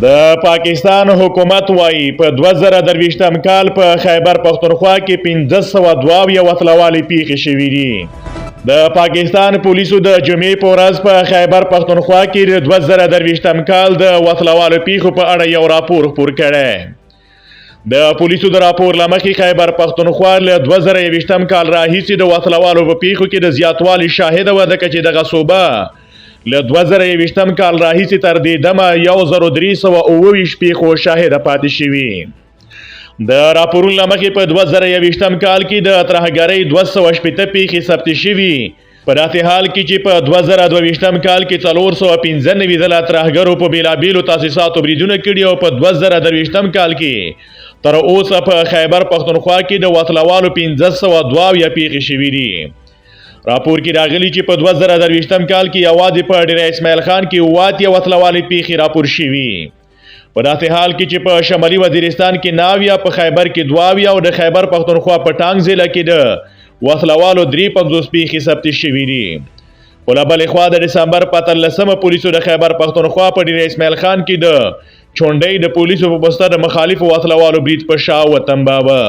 د پاکستان حکومت وایي په 2023م کال په خیبر پختونخوا کې 1502 وسلوالې پیښې شوې دي. د پاکستان پولیسو د جمعې په ورځ په خیبر پختونخوا کې د 2023م کال د وسلوالو پیښو په اړه یو راپور خپور کړی. د پولیسو د راپور له مخې خیبر پختونخوا له 2023م کال راهیسې د وسلوالو په پیښو کې د زیاتوالي شاهده وه، ځکه چې دغه صوبه له 2023م کال راهیسې تر دې دمه 1328 پیښو شاهده پاتې شوي. د راپورونو له مخې په 2023م کال کې د ترهګرۍ 280 پیښې ثبت شوي، په داسې حال کې چې په 2022م کال کې 495 ځله ترهګرو په بېلابېلو تاسیساتو بریدونه کړي او په 2023م کال کې تر اوسه په خیبر پختونخوا کې د وسلوالو 1502 پیښې شوي دي. راپور کې راغلی چې په 2023م کال کې یوازې په ډېره اسماعیل خان کې 7 وسلوالې پیښې راپور شوي، په داسې حال کې چې په شمالي وزیرستان کې 9، په خیبر کې 2 او د خیبر پختونخوا په ټانګ ضلع کې د وسلوالو 53 پیښې ثبت شوي دي. خو له بلې خوا د ډسمبر په 13مه پولیسو د خیبر پختونخوا په ډېره اسماعیل خان کې د چونډۍ د پولیسو په واسطه د مخالفو وسلوالو برید په شا وتنباوه.